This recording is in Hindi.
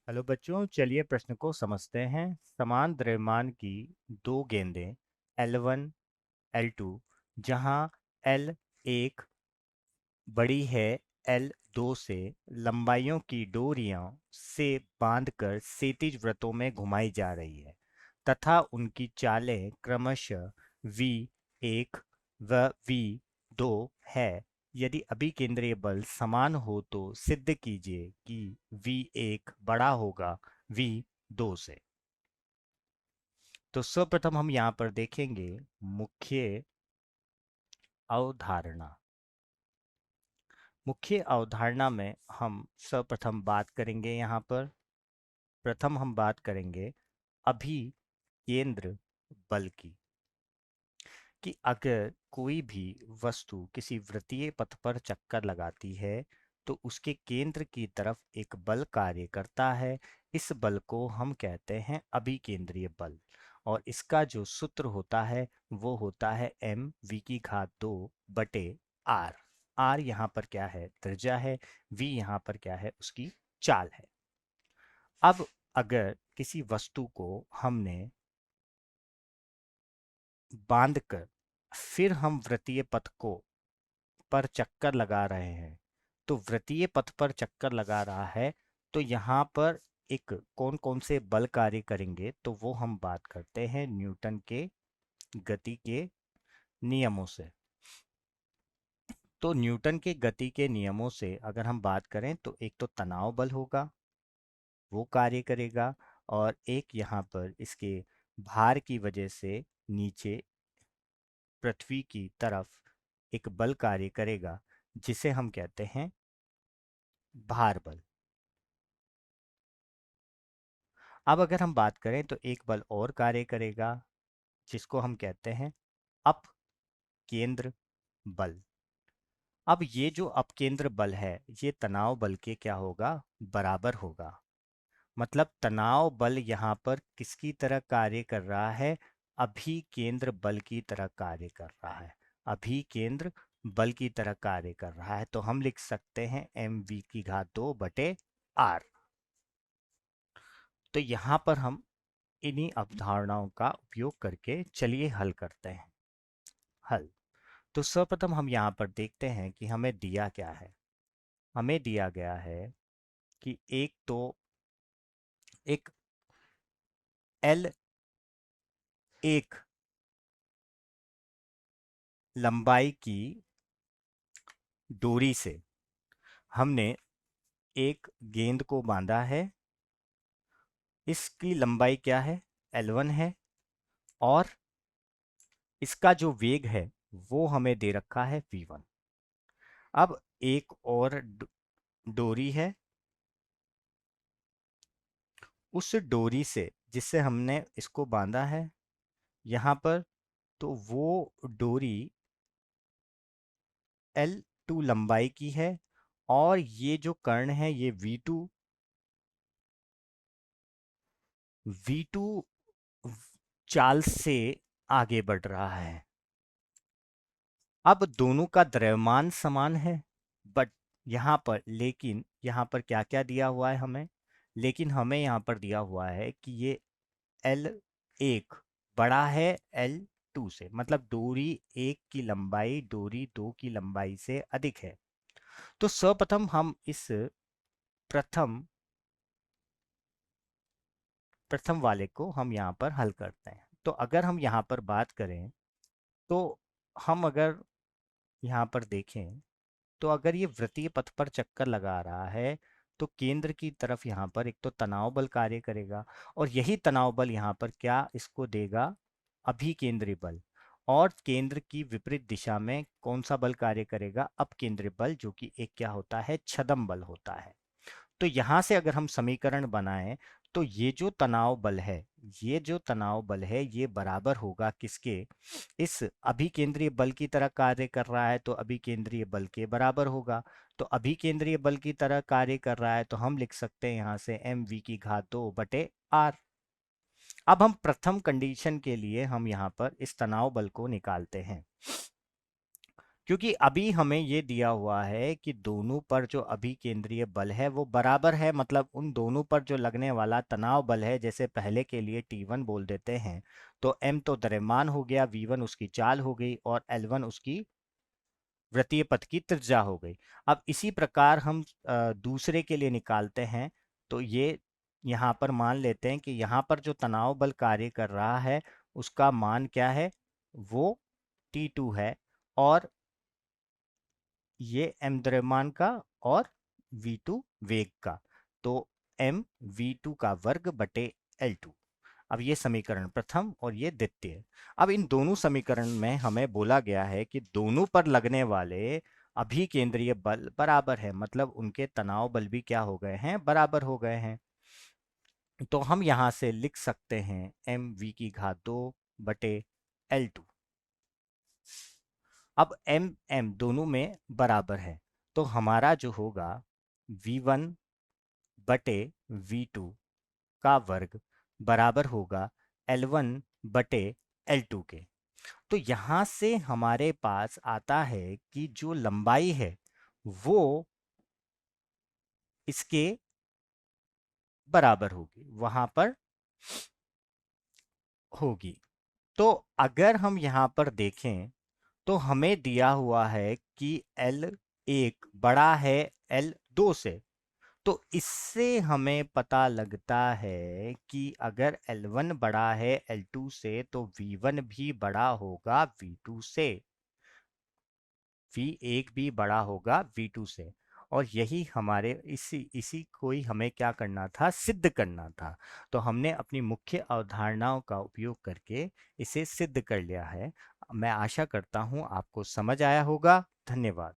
हेलो बच्चों, चलिए प्रश्न को समझते हैं। समान द्रव्यमान की दो गेंदें L1 L2, जहां L1 बड़ी है L2 से, लंबाइयों की डोरियों से बांधकर क्षैतिज वृत्तों में घुमाई जा रही है तथा उनकी चालें क्रमशः V1 व V2 है। यदि अभिकेंद्रीय बल समान हो तो सिद्ध कीजिए कि V1 बड़ा होगा V2 से। तो सर्वप्रथम हम यहाँ पर देखेंगे मुख्य अवधारणा। मुख्य अवधारणा में हम सर्वप्रथम बात करेंगे, यहाँ पर प्रथम हम बात करेंगे अभिकेंद्र बल की, कि अगर कोई भी वस्तु किसी वृत्तीय पथ पर चक्कर लगाती है तो उसके केंद्र की तरफ एक बल कार्य करता है। इस बल को हम कहते हैं अभिकेंद्रीय बल, और इसका जो सूत्र होता है वो होता है mv² बटे r। r यहाँ पर क्या है? त्रिज्या है। v यहाँ पर क्या है? उसकी चाल है। अब अगर किसी वस्तु को हमने बांधकर फिर हम वृत्तीय पथ को पर चक्कर लगा रहे हैं, तो वृत्तीय पथ पर चक्कर लगा रहा है तो यहाँ पर एक कौन कौन से बल कार्य करेंगे, तो वो हम बात करते हैं न्यूटन के गति के नियमों से। तो न्यूटन के गति के नियमों से अगर हम बात करें तो एक तो तनाव बल होगा, वो कार्य करेगा, और एक यहाँ पर इसके भार की वजह से नीचे पृथ्वी की तरफ एक बल कार्य करेगा जिसे हम कहते हैं भार बल। अब अगर हम बात करें तो एक बल और कार्य करेगा जिसको हम कहते हैं अपकेंद्र बल। अब ये जो अपकेंद्र बल है ये तनाव बल के क्या होगा? बराबर होगा। मतलब तनाव बल यहाँ पर किसकी तरह कार्य कर रहा है? अभिकेंद्र बल की तरह कार्य कर रहा है। अभिकेंद्र बल की तरह कार्य कर रहा है, तो हम लिख सकते हैं mv² बटे r। तो यहाँ पर हम इन्हीं अवधारणाओं का उपयोग करके चलिए हल करते हैं। हल। तो सर्वप्रथम हम यहाँ पर देखते हैं कि हमें दिया क्या है। हमें दिया गया है कि एक L1 लंबाई की डोरी से हमने एक गेंद को बांधा है। इसकी लंबाई क्या है? L1 है, और इसका जो वेग है वो हमें दे रखा है V1। अब एक और डोरी है, उस डोरी से जिससे हमने इसको बांधा है यहाँ पर, तो वो डोरी L2 लंबाई की है, और ये जो कर्ण है ये V2 चाल से आगे बढ़ रहा है। अब दोनों का द्रव्यमान समान है, बट लेकिन यहाँ पर क्या क्या दिया हुआ है हमें? लेकिन हमें यहाँ पर दिया हुआ है कि ये L1 बड़ा है L2 से, मतलब डोरी 1 की लंबाई डोरी 2 की लंबाई से अधिक है। तो सर्वप्रथम हम इस प्रथम प्रथम वाले को हम यहाँ पर हल करते हैं। तो अगर हम यहाँ पर बात करें तो हम अगर यहाँ पर देखें तो अगर ये वृत्तीय पथ पर चक्कर लगा रहा है तो केंद्र की तरफ यहाँ पर एक तो तनाव बल कार्य करेगा, और यही तनाव बल यहाँ पर क्या इसको देगा? अभिकेंद्री बल। और केंद्र की विपरीत दिशा में कौन सा बल कार्य करेगा? अपकेंद्री बल, जो कि एक क्या होता है? छदम बल होता है। तो यहां से अगर हम समीकरण बनाएं तो ये जो तनाव बल है ये बराबर होगा किसके? इस अभिकेंद्रीय बल की तरह कार्य कर रहा है तो अभिकेंद्रीय बल के बराबर होगा। तो अभिकेंद्रीय बल की तरह कार्य कर रहा है तो हम लिख सकते हैं यहां से mv² बटे r। अब हम प्रथम कंडीशन के लिए हम यहाँ पर इस तनाव बल को निकालते हैं। क्योंकि अभी हमें ये दिया हुआ है कि दोनों पर जो अभिकेंद्रीय बल है वो बराबर है, मतलब उन दोनों पर जो लगने वाला तनाव बल है, जैसे पहले के लिए T1 बोल देते हैं, तो M तो द्रव्यमान हो गया, V1 उसकी चाल हो गई और L1 उसकी वृत्तीय पथ की त्रिज्या हो गई। अब इसी प्रकार हम दूसरे के लिए निकालते हैं। तो ये यहाँ पर मान लेते हैं कि यहाँ पर जो तनाव बल कार्य कर रहा है उसका मान क्या है, वो T2 है, और ये m द्रव्यमान का और v2 वेग का, तो m v2 का वर्ग बटे L2। अब ये समीकरण प्रथम और ये द्वितीय। अब इन दोनों समीकरण में हमें बोला गया है कि दोनों पर लगने वाले अभिकेंद्रीय बल बराबर है, मतलब उनके तनाव बल भी क्या हो गए हैं, बराबर हो गए हैं। तो हम यहां से लिख सकते हैं m v की घात 2 बटे L2। अब m m दोनों में बराबर है, तो हमारा जो होगा v1 बटे v2 का वर्ग बराबर होगा L1 बटे L2 के। तो यहां से हमारे पास आता है कि जो लंबाई है वो इसके बराबर होगी, वहां पर होगी। तो अगर हम यहाँ पर देखें तो हमें दिया हुआ है कि L1 बड़ा है L2 से। तो इससे हमें पता लगता है कि अगर L1 बड़ा है L2 से तो V1 भी बड़ा होगा V2 से, V1 भी बड़ा होगा V2 से। और यही हमारे इसी इसी को ही हमें क्या करना था, सिद्ध करना था। तो हमने अपनी मुख्य अवधारणाओं का उपयोग करके इसे सिद्ध कर लिया है। मैं आशा करता हूँ आपको समझ आया होगा। धन्यवाद।